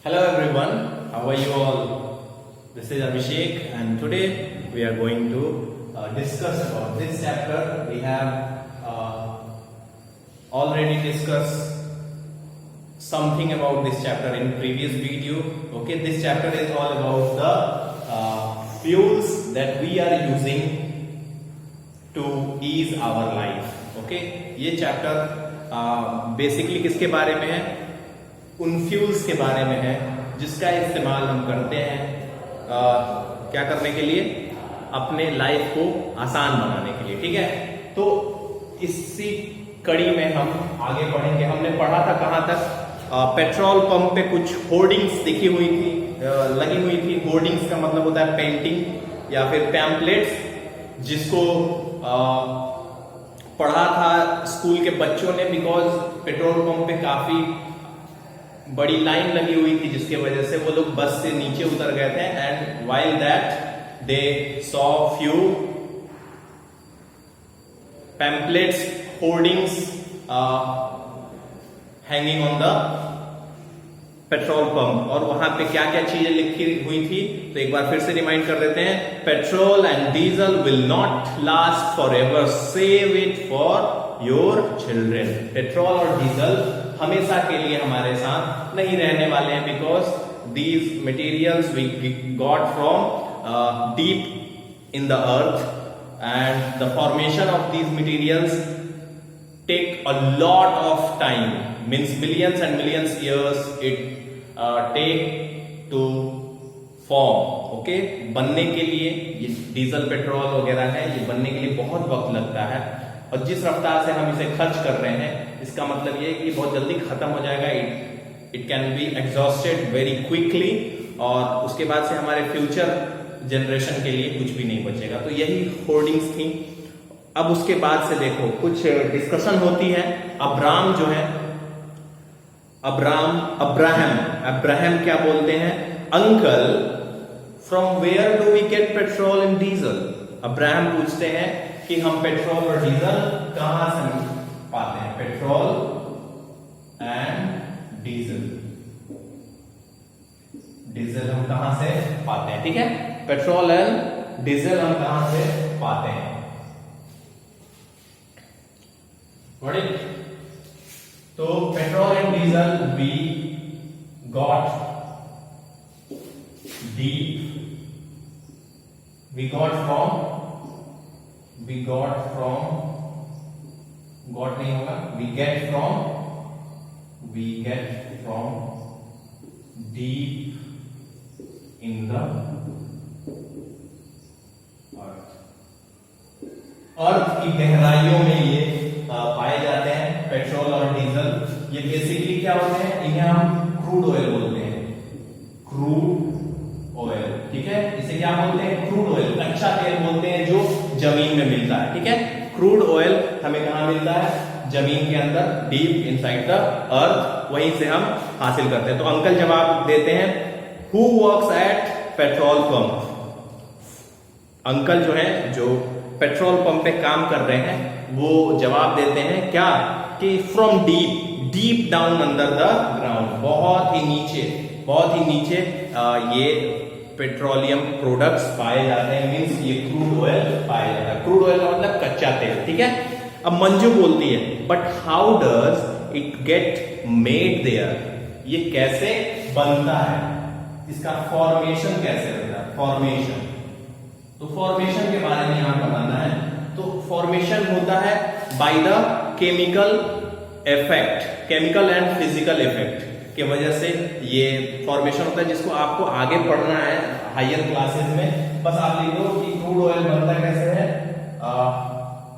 Hello everyone, how are you all? This is Abhishek and today we are going to discuss about this chapter. We have already discussed something about this chapter in previous video. Okay, this chapter is all about the fuels that we are using to ease our life. Okay, ये chapter basically किसके बारे में है? उन fuels के बारे में है जिसका इस्तेमाल हम करते हैं क्या करने के लिए, अपने लाइफ को आसान बनाने के लिए. ठीक है, तो इसी कड़ी में हम आगे बढ़ेंगे. हमने पढ़ा था कहां तक? पेट्रोल पंप पे कुछ होर्डिंग्स दिखी हुई थी, लगी हुई थी. होर्डिंग्स का मतलब होता है पेंटिंग या फिर पैम्पलेट्स, जिसको पढ़ा था स्कूल के बच्चों ने. बिकॉज पेट्रोल पंप पे काफी बड़ी लाइन लगी हुई थी जिसके वजह से वो लोग बस से नीचे उतर गए थे. And while that they saw few pamphlets, hoardings hanging on the petrol pump. और वहां पे क्या क्या चीजें लिखी हुई थी तो एक बार फिर से रिमाइंड कर देते हैं. Petrol and diesel will not last forever, save it for your children. Petrol और डीजल हमेशा के लिए हमारे साथ नहीं रहने वाले हैं, because these materials we got from deep in the earth and the formation of these materials take a lot of time, means millions and millions years it take to form. Okay, बनने के लिए ये diesel petrol वगैरह है, ये बनने के लिए बहुत वक्त लगता है. और जिस रफ्तार से हम इसे खर्च कर रहे हैं इसका मतलब ये है कि बहुत जल्दी खत्म हो जाएगा. It can be exhausted very quickly और उसके बाद से हमारे फ्यूचर जनरेशन के लिए कुछ भी नहीं बचेगा. तो यही होर्डिंग्स थी. अब उसके बाद से देखो कुछ डिस्कशन होती है. अब्राहम जो है, अब्राहम क्या बोलते हैं? Uncle, from where do we get petrol and diesel? Abraham पूछते हैं कि हम पेट्रोल और डीजल कहां से पाते हैं. पेट्रोल एंड डीजल हम कहां से पाते हैं? ठीक है, पेट्रोल एंड डीजल हम कहां से पाते हैं? तो petrol and diesel we got we get from deep in the earth की गहराइयों में ये पाए जाते हैं पेट्रोल और डीजल. ये बेसिकली क्या होते हैं? इन्हें हम क्रूड ऑयल बोलते हैं. क्रूड ऑयल, ठीक है, इसे क्या बोलते हैं? Crude oil. कच्चा तेल बोलते हैं जो जमीन में मिलता है. ठीक है, क्रूड ऑयल हमें कहां मिलता है? जमीन के अंदर, डीप इनसाइड द अर्थ, वहीं से हम हासिल करते हैं. तो अंकल जवाब देते हैं, who works at petrol pump? Uncle जो है, जो पेट्रोल पंप पे काम कर रहे हैं, वो जवाब देते हैं क्या? कि from deep down under the ground, बहुत ही नीचे ये पेट्रोलियम प्रोडक्ट्स पाए जाते हैं. मींस ये क्रूड ऑयल पाया जाता है. क्रूड ऑयल का मतलब कच्चा तेल. ठीक है, अब मंजू बोलती है, but how does it get made there? ये कैसे बनता है? इसका फॉर्मेशन कैसे होता है? फॉर्मेशन, तो फॉर्मेशन के बारे में यहां बताना है. तो फॉर्मेशन होता है by the chemical effect, chemical and physical effect की वजह से ये फॉर्मेशन होता है, जिसको आपको आगे पढ़ना है हायर क्लासेस में. बस आप लिख दो कि क्रूड ऑयल बनता कैसे है.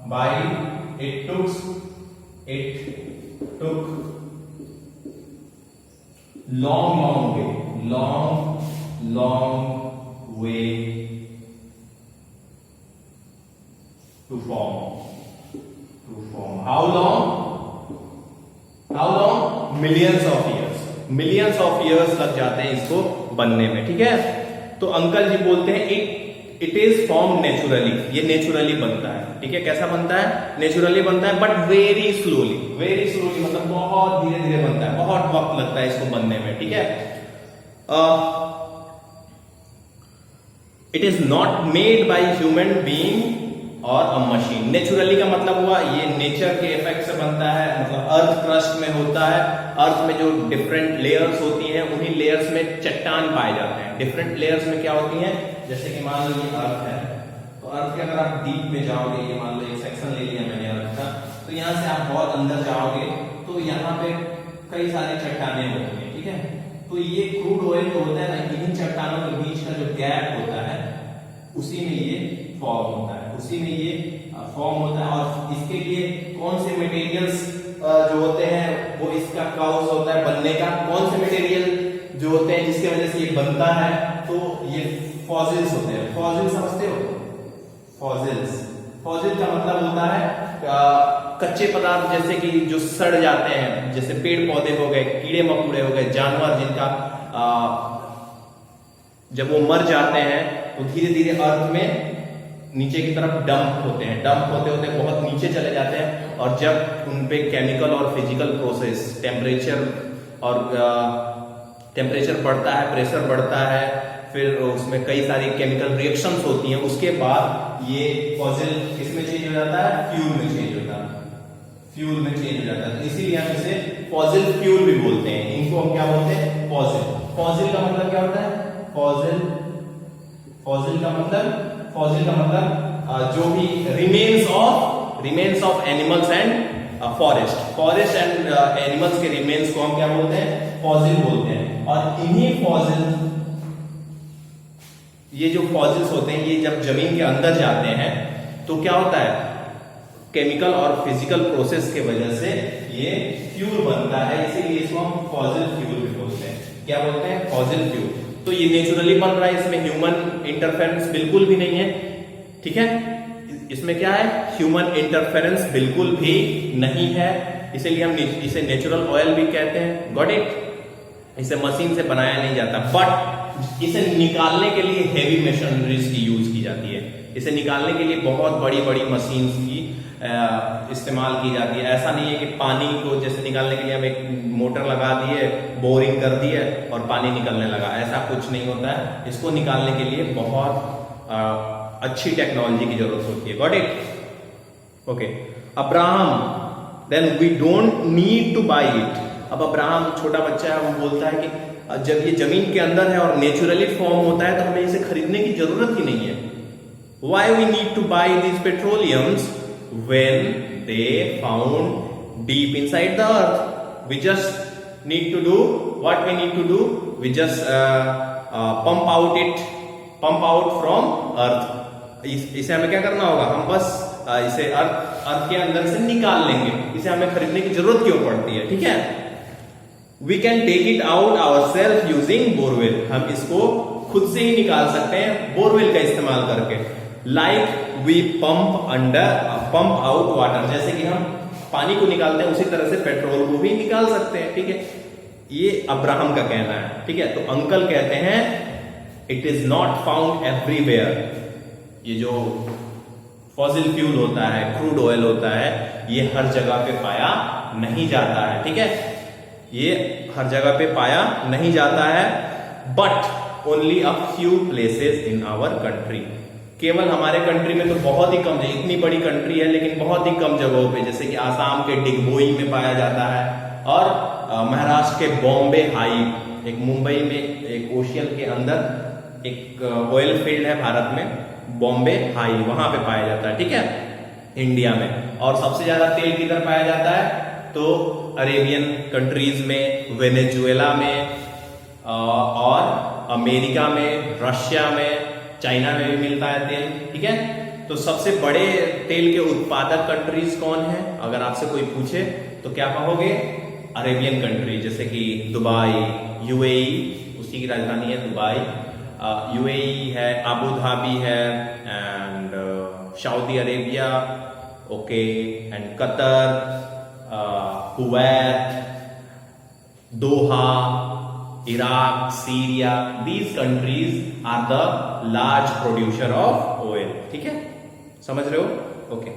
By it took long way to form. How long? Millions of years लग जाते हैं इसको बनने में. ठीक है, तो अंकल जी बोलते हैं इट इज फॉर्म नेचुरली. ये नेचुरली बनता है. ठीक है, कैसा बनता है? नेचुरली बनता है, बट वेरी स्लोली मतलब बहुत धीरे धीरे बनता है, बहुत वक्त लगता है इसको बनने में. ठीक है, it is not made by human being और अ मशीन। नेचुरली का मतलब हुआ ये नेचर के इफेक्ट से बनता है, मतलब अर्थ क्रस्ट में होता है। अर्थ में जो डिफरेंट लेयर्स होती हैं उन्हीं लेयर्स में चट्टान पाए जाते हैं। डिफरेंट लेयर्स में क्या होती हैं, जैसे कि मान लो ये अर्थ है, तो अर्थ के अगर आप डीप में जाओगे, ये मान लो एक सेक्शन ले लिया मैंने अर्थ का, तो यहाँ से आप बहुत अंदर जाओगे तो यहाँ पे कई सारी चट्टानें होती हैं, ठीक है। तो ये क्रूड ऑयल जो होता है ना, इन्हीं चट्टानों के बीच का जो गैप होता है उसी में ये फॉर्म होता है, उसी में ये फॉर्म होता है। और इसके लिए कौन से मटेरियल्स जो होते हैं वो इसका कॉज होता है बनने का, कौन से मटेरियल जो होते हैं जिसकी वजह से ये बनता है, तो ये फॉसिल्स होते हैं। फॉसिल समझते हो? फॉसिल्स, फॉसिल का मतलब होता है कच्चे पदार्थ, जैसे कि जो सड़ जाते हैं, जैसे पेड़ पौधे हो गए, कीड़े मकोड़े हो गए, जानवर जिनका जब वो मर जाते हैं तो धीरे धीरे अर्थ में नीचे की तरफ डंप होते हैं, डंप होते होते बहुत नीचे चले जाते हैं। और जब उन पे केमिकल और फिजिकल प्रोसेस, टेम्परेचर बढ़ता है, प्रेशर बढ़ता है, फिर उसमें कई सारी केमिकल रिएक्शंस होती हैं, उसके बाद ये फॉसिल किसमें चेंज हो जाता है? फ्यूल में चेंज होता है, फ्यूल में चेंज हो जाता है। इसीलिए हम इसे फॉसिल फ्यूल भी बोलते हैं। इनको हम क्या बोलते हैं? फॉसिल। फॉसिल का मतलब क्या होता है? फॉसिल का मतलब जो भी remains of animals and forest and animals के रिमेन्स को हम क्या बोलते हैं? फॉसिल बोलते हैं। और इन्हीं फॉसिल, ये जो फॉसिल्स होते हैं, ये जब जमीन के अंदर जाते हैं तो क्या होता है? केमिकल और फिजिकल प्रोसेस के वजह से ये फ्यूल बनता है, इसीलिए इसको हम फॉसिल फ्यूल भी बोलते हैं। क्या बोलते हैं? Fossil fuel. तो ये नेचुरली बन रहा है, इसमें ह्यूमन इंटरफेरेंस बिल्कुल भी नहीं है, ठीक है। इसमें क्या है? ह्यूमन इंटरफेरेंस बिल्कुल भी नहीं है, इसीलिए हम इसे नेचुरल ऑयल भी कहते हैं। Got it? इसे मशीन से बनाया नहीं जाता, बट इसे निकालने के लिए हेवी मशीनरीज की यूज की जाती है। इसे निकालने के लिए बहुत बड़ी बड़ी मशीन्स की इस्तेमाल की जाती है। ऐसा नहीं है कि पानी को जैसे निकालने के लिए हम एक मोटर लगा दिए, बोरिंग कर दिए और पानी निकलने लगा, ऐसा कुछ नहीं होता है। इसको निकालने के लिए बहुत अच्छी टेक्नोलॉजी की जरूरत होती है। Got it? Okay. Abraham, then we don't need to buy it. अब अब्राहम छोटा बच्चा है, वो बोलता है कि जब ये जमीन के अंदर है और नेचुरली फॉर्म होता है तो हमें इसे खरीदने की जरूरत ही नहीं है। Why we need to buy these petroleums when they found deep inside the earth? We just need to do what we need to do. We just pump out from earth. इसे हमें क्या करना होगा? हम बस इसे अर्थ के अंदर से निकाल लेंगे। इसे हमें खरीदने की जरूरत क्यों पड़ती है? ठीक है। We can take it out ourselves using borewell. हम इसको खुद से ही निकाल सकते हैं बोरवेल का इस्तेमाल करके। Like we pump out water. जैसे कि हम पानी को निकालते हैं उसी तरह से पेट्रोल को भी निकाल सकते हैं, ठीक है। ये अब्राहम का कहना है, ठीक है। तो अंकल कहते हैं it is not found everywhere. ये जो फॉसिल फ्यूल होता है, क्रूड ऑयल होता है, ये हर जगह पे पाया नहीं जाता है, ठीक है। ये हर जगह पे पाया नहीं जाता है, but only a few places in our country. केवल हमारे कंट्री में तो बहुत ही कम है, इतनी बड़ी कंट्री है लेकिन बहुत ही कम जगहों पे, जैसे कि आसाम के डिगबोई में पाया जाता है और महाराष्ट्र के बॉम्बे हाई, एक मुंबई में एक ओशियन के अंदर एक ऑयल फील्ड है भारत में, बॉम्बे हाई, वहां पे पाया जाता है, ठीक है, इंडिया में। और सबसे ज्यादा तेल किधर पाया जाता है? तो अरेबियन कंट्रीज में, वेनेजुएला में और अमेरिका में, रशिया में, चाइना में भी मिलता है तेल, ठीक है। तो सबसे बड़े तेल के उत्पादक कंट्रीज कौन है? अगर आपसे कोई पूछे तो क्या कहोगे? अरेबियन कंट्री, जैसे कि दुबई, यूएई, उसी की राजधानी है दुबई, यूएई है, अबू धाबी है, and Saudi Arabia, okay, and Qatar, Kuwait, Doha, Iraq, Syria, these countries are the large producer of oil, ठीक है, समझ रहे हो? ओके।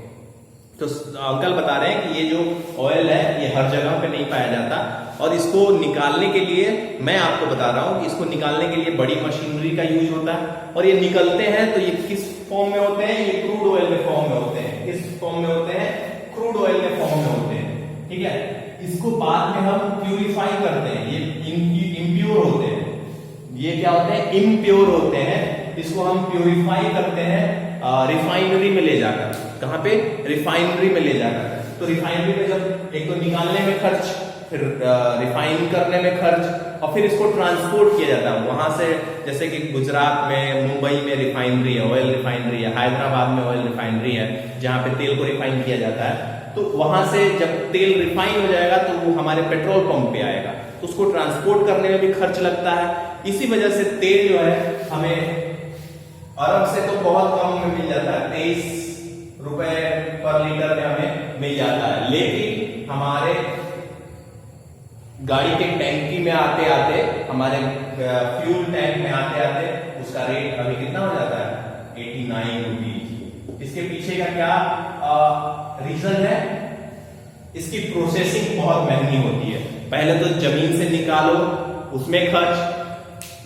तो अंकल बता रहे हैं कि ये जो ऑयल है ये हर जगह पे नहीं पाया जाता, और इसको निकालने के लिए मैं आपको बता रहा हूं कि इसको निकालने के लिए बड़ी मशीनरी का यूज होता है, और ये निकलते हैं तो ये किस फॉर्म में होते हैं, ये क्रूड ऑयल के फॉर्म में होते हैं। किस फॉर्म में होते हैं? क्रूड ऑयल के फॉर्म में होते हैं, ठीक है। इसको बाद में हम प्यूरिफाई करते हैं, ये इम्प्योर होते हैं, ये क्या होते हैं? इम्प्योर होते हैं। इसको हम प्यूरिफाई करते हैं रिफाइनरी में ले जाकर। कहां पे? रिफाइनरी में ले जाकर। तो रिफाइनरी में जब एक तो निकालने में खर्च, फिर रिफाइन करने में खर्च, और फिर इसको ट्रांसपोर्ट किया जाता है वहां से। जैसे कि गुजरात में, मुंबई में रिफाइनरी है, ऑयल रिफाइनरी है, हैदराबाद में ऑयल रिफाइनरी है जहां पे तेल को रिफाइन किया जाता है। तो वहां से जब तेल रिफाइन हो जाएगा तो वो हमारे पेट्रोल पंप पे आएगा, तो उसको ट्रांसपोर्ट करने में भी खर्च लगता है। इसी वजह से तेल जो है हमें अरब से तो बहुत कम में मिल जाता है, 23 रुपए पर लीटर में हमें मिल जाता है। लेकिन हमारे गाड़ी के टैंकी में आते आते, हमारे फ्यूल टैंक में आते आते उसका रेट अभी कितना हो जाता है? 89 रुपीज। इसके पीछे का क्या रीजन है? इसकी प्रोसेसिंग बहुत महंगी होती है। पहले तो जमीन से निकालो, उसमें खर्च,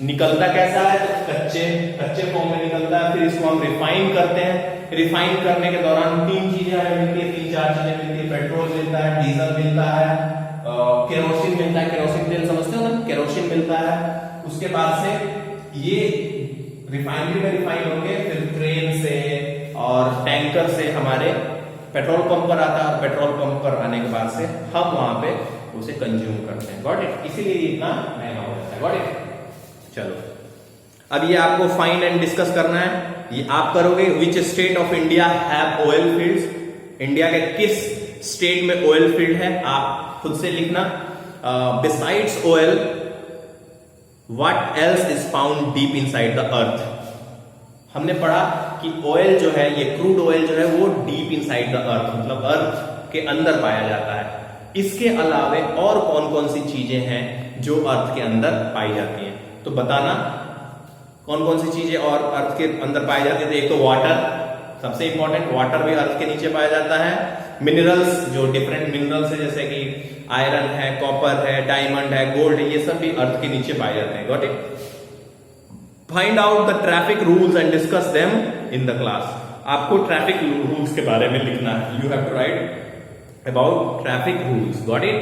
निकलता कैसा है? तो कच्चे फॉर्म में निकलता है। फिर इसको हम रिफाइन करते हैं। रिफाइन करने के दौरान 3 चीजें हमें मिलती है, 3-4 चीजें मिलती है। पेट्रोल मिलता है, डीजल मिलता है, केरोसिन मिलता है। केरोसिन तेल समझते हो ना? केरोसिन मिलता है। उसके बाद से ये रिफाइनरी में रिफाइन होके फिर ट्रेन से और टैंकर से हमारे पेट्रोल पंप पर आता है। पेट्रोल पंप पर आने के बाद से हम वहां पे उसे कंज्यूम करते हैं। Got it? इसीलिए इतना महंगा हो जाता है। Got it? चलो, अब ये आपको फाइंड एंड डिस्कस करना है। ये आप करोगे, which state of India have oil fields? India के किस स्टेट में ऑयल फील्ड है? आप खुद से लिखना। Besides oil what else is found deep inside the earth? हमने पढ़ा कि ऑयल जो है, ये क्रूड ऑयल जो है वो डीप इनसाइड द अर्थ, मतलब अर्थ के अंदर पाया जाता है। इसके अलावे और कौन कौन सी चीजें हैं जो अर्थ के अंदर पाई जाती हैं? तो बताना कौन कौन सी चीजें और अर्थ के अंदर पाई जाती है। तो एक तो वाटर, सबसे इंपॉर्टेंट, वाटर भी अर्थ के नीचे पाया जाता है। मिनरल्स, जो डिफरेंट मिनरल्स है जैसे कि आयरन है, कॉपर है, डायमंड है, गोल्ड है, ये सब भी अर्थ के नीचे पाए जाते हैं। Got it? Find out the traffic rules and discuss them in the class. आपको ट्रैफिक रूल्स के बारे में लिखना है। You have to write about traffic rules. Got it?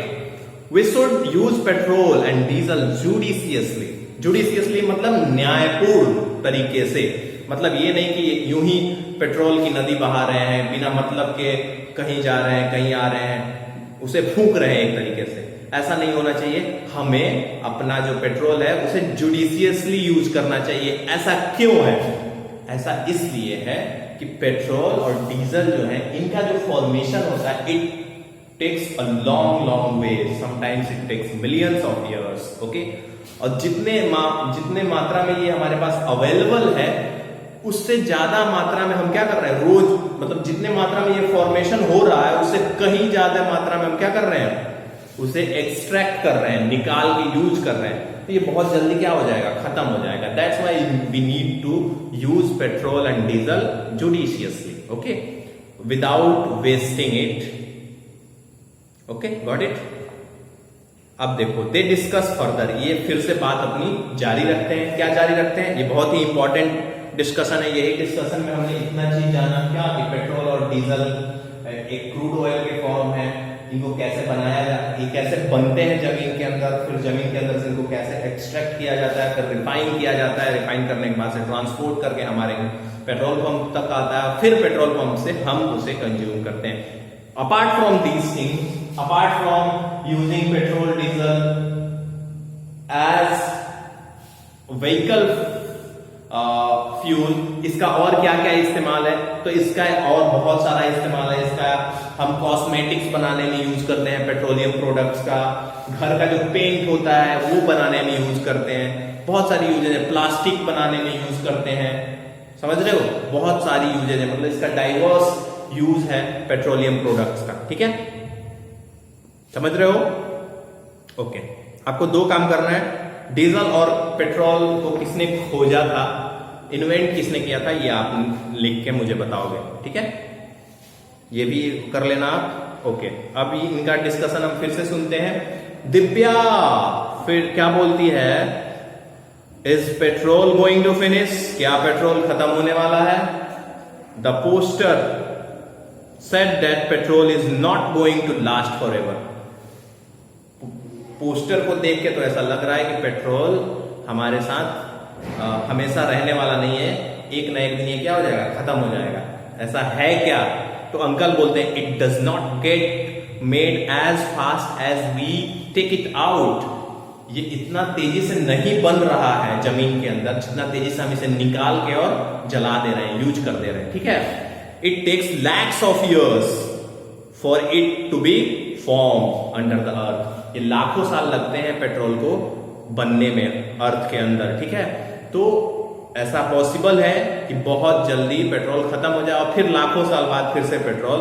We should use petrol and diesel judiciously. Judiciously मतलब न्यायपूर्ण तरीके से। मतलब ये नहीं कि यूं ही पेट्रोल की नदी बहा रहे हैं, बिना मतलब के कहीं जा रहे हैं, कहीं आ रहे हैं, उसे फूंक रहे हैं एक तरीके से। ऐसा नहीं होना चाहिए। हमें अपना जो पेट्रोल है उसे जुडिशियसली यूज करना चाहिए। ऐसा क्यों है? ऐसा इसलिए है कि पेट्रोल और डीजल जो है, इनका जो फॉर्मेशन होता है, it takes a long way, sometimes it takes millions of years. Okay? और जितने मात्रा में ये हमारे पास अवेलेबल है, उससे ज्यादा मात्रा में हम क्या कर रहे हैं रोज, मतलब जितने मात्रा में ये फॉर्मेशन हो रहा है उससे कहीं ज्यादा मात्रा में हम क्या कर रहे हैं, उसे एक्सट्रैक्ट कर रहे हैं, निकाल के यूज कर रहे हैं। तो ये बहुत जल्दी क्या हो जाएगा, खत्म हो जाएगा। That's why we need to use petrol and diesel judiciously, okay, without wasting it. Okay, got it? अब देखो, दे डिस्कस फर्दर, ये फिर से बात अपनी जारी रखते हैं। क्या जारी रखते हैं? ये बहुत ही इंपॉर्टेंट डिस्कशन है। यही डिस्कशन में हमने इतना चीज जाना क्या कि पेट्रोल और डीजल एक क्रूड ऑयल के फॉर्म है, इनको कैसे बनाया जाता है, ये कैसे बनते हैं जमीन के अंदर, फिर जमीन के अंदर से इनको कैसे एक्सट्रैक्ट किया जाता है, फिर रिफाइन किया जाता है, रिफाइन करने के बाद से ट्रांसपोर्ट करके हमारे पेट्रोल पंप तक आता है, फिर पेट्रोल पंप से हम उसे कंज्यूम करते हैं। Apart from these things, apart from using petrol diesel as vehicle fuel, इसका और क्या क्या इस्तेमाल है? तो इसका और बहुत सारा इस्तेमाल है। इसका हम कॉस्मेटिक्स बनाने में यूज करते हैं, पेट्रोलियम प्रोडक्ट्स का। घर का जो पेंट होता है वो बनाने में यूज करते हैं। बहुत सारी यूजेज है। प्लास्टिक बनाने में यूज करते हैं। समझ रहे हो? बहुत सारी यूजेज है, मतलब इसका डाइवर्स यूज है पेट्रोलियम प्रोडक्ट्स का। ठीक है, समझ रहे हो? ओके, आपको दो काम करना है। डीजल और पेट्रोल को किसने खोजा था, इन्वेंट किसने किया था, ये आप लिख के मुझे बताओगे। ठीक है, ये भी कर लेना आप। ओके, अब इनका डिस्कशन हम फिर से सुनते हैं। दिव्या फिर क्या बोलती है, is petrol going to finish, क्या पेट्रोल खत्म होने वाला है? The poster said that petrol is not going to last forever. Poster को देख के तो ऐसा लग रहा है कि पेट्रोल हमारे साथ हमेशा रहने वाला नहीं है, एक ना एक दिन ये क्या हो जाएगा, खत्म हो जाएगा। ऐसा है क्या? तो अंकल बोलते हैं it does not get made as fast as we take it out. ये इतना तेजी से नहीं बन रहा है जमीन के अंदर जितना तेजी से हम इसे निकाल के और जला दे रहे हैं, यूज कर दे रहे हैं, ठीक है। It takes lakhs of years for it to be form under the earth. ये लाखों साल लगते हैं पेट्रोल को बनने में अर्थ के अंदर, ठीक है। तो ऐसा पॉसिबल है कि बहुत जल्दी पेट्रोल खत्म हो जाए और फिर लाखों साल बाद फिर से पेट्रोल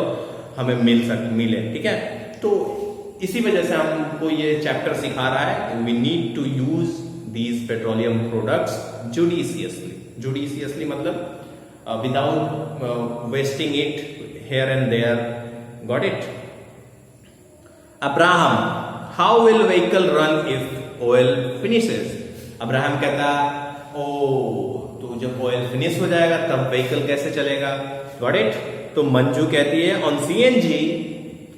हमें मिले, ठीक है। तो इसी वजह से हमको ये चैप्टर सिखा रहा है we need to use these petroleum products judiciously मतलब without wasting it here and there. Got it? Abraham, how will vehicle run if oil finishes? Abraham कहता ओ, तो जब ऑयल फिनिश हो जाएगा तब व्हीकल कैसे चलेगा? Got it? तो मंजू कहती है on CNG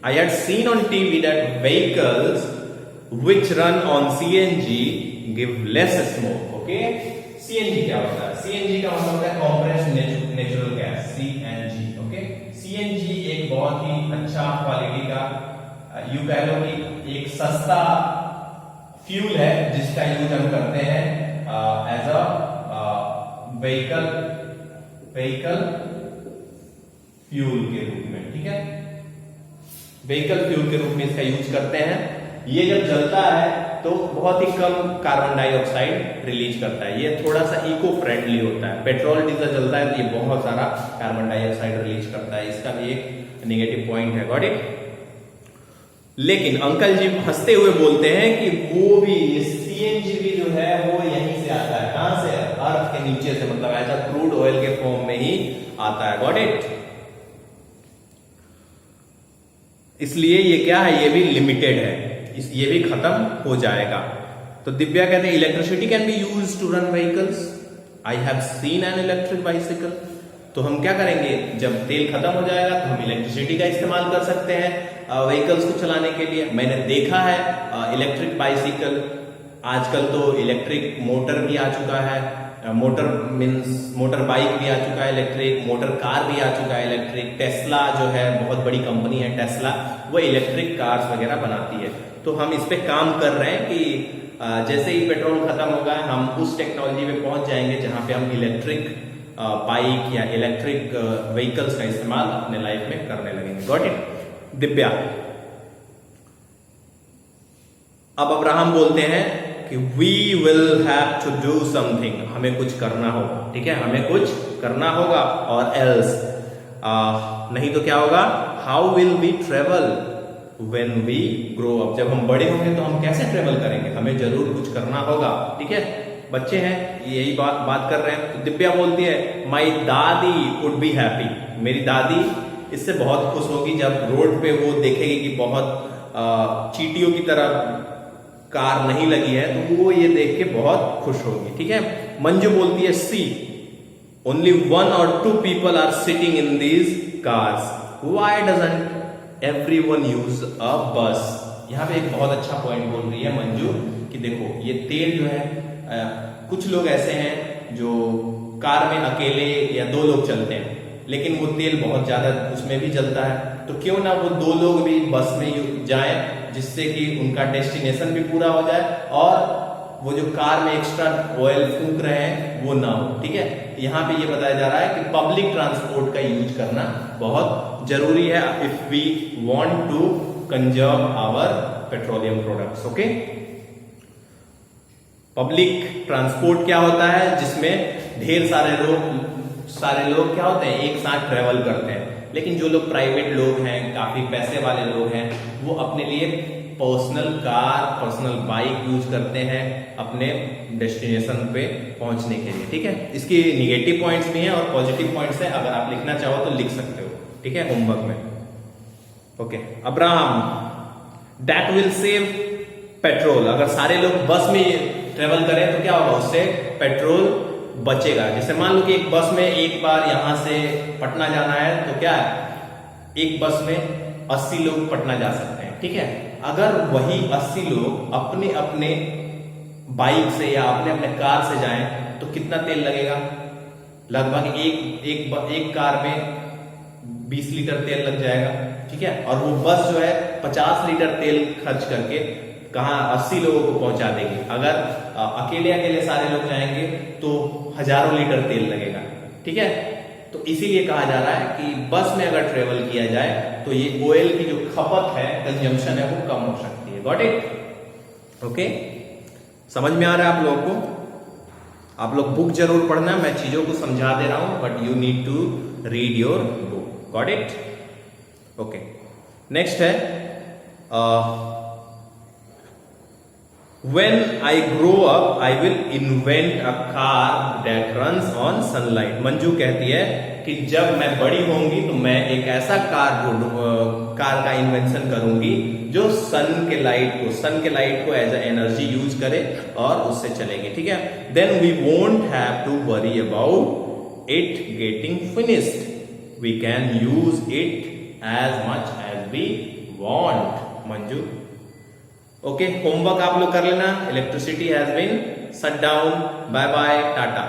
I had seen on TV that vehicles which run on CNG give less smoke. Okay? CNG क्या होता है? CNG का मतलब होता है compressed natural gas, CNG. Okay? CNG एक बहुत ही अच्छा क्वालिटी का यूं कह लो कि एक सस्ता फ्यूल है जिसका यूज हम करते हैं एज अ व्हीकल फ्यूल के रूप में, ठीक है। व्हीकल फ्यूल के रूप में इसका यूज करते हैं। ये जब जलता है तो बहुत ही कम कार्बन डाइऑक्साइड रिलीज करता है, ये थोड़ा सा इको फ्रेंडली होता है। पेट्रोल डीजल जलता है तो ये बहुत सारा कार्बन डाइऑक्साइड रिलीज करता है, इसका भी एक नेगेटिव पॉइंट है। Got it? लेकिन अंकल जी हंसते हुए बोलते हैं कि वो भी सीएनजी भी जो है वो यहीं से आता है। कहां से? अर्थ के नीचे से, मतलब ऐसा क्रूड ऑयल के फॉर्म में ही आता है। Got it? इसलिए ये क्या है, ये भी लिमिटेड है, ये भी खत्म हो जाएगा। तो दिव्या कहते हैं electricity can be use to run vehicles. I have seen an electric bicycle. तो हम क्या करेंगे, जब तेल खत्म हो जाएगा तो हम इलेक्ट्रिसिटी का इस्तेमाल कर सकते हैं व्हीकल्स को चलाने के लिए। मैंने देखा है इलेक्ट्रिक बाइसिकल, आजकल तो इलेक्ट्रिक मोटर भी आ चुका है, मोटर बाइक भी आ चुका है इलेक्ट्रिक, मोटर कार भी आ चुका है इलेक्ट्रिक। टेस्ला जो है बहुत बड़ी कंपनी है टेस्ला, वो इलेक्ट्रिक कार्स वगैरह बनाती है। तो हम इस पे काम कर रहे हैं कि जैसे ही पेट्रोल खत्म होगा हम उस टेक्नोलॉजी पे पहुंच जाएंगे जहां पे हम इलेक्ट्रिक बाइक या इलेक्ट्रिक व्हीकल्स का इस्तेमाल अपने लाइफ में करने लगेंगे। Got it? दिव्या। अब अब्राहम बोलते हैं कि we will have to do something, हमें कुछ करना होगा, ठीक है, हमें कुछ करना होगा। और एल्स नहीं तो क्या होगा? How will we travel when we grow up? जब हम बड़े होंगे तो हम कैसे ट्रेवल करेंगे? हमें जरूर कुछ करना होगा, ठीक है। बच्चे हैं यही बात कर रहे हैं। तो दिव्या बोलती है माई दादी वुड बी हैप्पी। मेरी दादी इससे बहुत खुश होगी जब रोड पे वो देखेगी कि बहुत चींटियों की तरह कार नहीं लगी है, तो वो ये देख के बहुत खुश होगी, ठीक है। मंजू बोलती है सी only 1 or 2 people are sitting in these cars, why doesn't everyone use a bus? यहां पे एक बहुत अच्छा पॉइंट बोल रही है मंजू कि देखो ये तेल जो है कुछ लोग ऐसे हैं जो कार में अकेले या 2 लोग चलते हैं, लेकिन वो तेल बहुत ज्यादा उसमें भी जलता है, तो क्यों ना वो 2 लोग भी बस में जाएं जिससे कि उनका डेस्टिनेशन भी पूरा हो जाए और वो जो कार में एक्स्ट्रा ऑयल फूंक रहे हैं वो ना हो, ठीक है। यहाँ पे ये बताया जा रहा है कि पब्लिक ट्रांसपोर्ट का यूज करना बहुत जरूरी है if we want to conserve our petroleum products. Okay, public transport क्या होता है? जिसमें ढेर सारे लोग क्या होते हैं, एक साथ ट्रेवल करते हैं। लेकिन जो लोग प्राइवेट लोग हैं, काफी पैसे वाले लोग हैं, वो अपने लिए personal car, personal bike use करते हैं अपने डेस्टिनेशन पे पहुंचने के लिए, ठीक है। इसके निगेटिव पॉइंट्स भी हैं और पॉजिटिव पॉइंट्स हैं, अगर आप लिखना चाहो तो लिख सकते हो, ठीक है, होमवर्क में। Okay, Abraham that will save petrol, अगर सारे लोग बस में ट्रेवल करें तो क्या होगा, उससे पेट्रोल बचेगा। जैसे मान लो कि एक बस में एक बार यहां से पटना जाना है तो क्या है, एक बस में 80 लोग पटना जा सकते हैं, ठीक है। अगर वही 80 लोग अपने अपने बाइक से या अपने अपने कार से जाएं तो कितना तेल लगेगा, लगभग एक कार में 20 लीटर तेल लग जाएगा, ठीक है। और वो बस जो है 50 लीटर तेल खर्च करके कहाँ 80 लोगों को पहुंचा देगी। अगर अकेले अकेले सारे लोग जाएंगे तो हजारों लीटर तेल लगेगा, ठीक है। तो इसीलिए कहा जा रहा है कि बस में अगर ट्रेवल किया जाए तो ये ऑयल की जो खपत है, कंजम्पशन है, वो कम हो सकती है। Got it? ओके, समझ में आ रहा है आप लोगों को? आप लोग बुक जरूर पढ़ना, मैं चीजों को समझा दे रहा हूं, but you need to read your book. Got it? Okay, next है When I grow up, I will invent a car that runs on sunlight. Manju कहती है कि जब मैं बड़ी होंगी तो मैं एक ऐसा कार का इन्वेंशन करूंगी जो सन के लाइट को एज ए एनर्जी यूज करे और उससे चलेगी, ठीक है। Then we won't have to worry about it getting finished. We can use it as much as we want. Manju, okay, homework आप लोग कर लेना। Electricity has been shut down. Bye bye, Tata.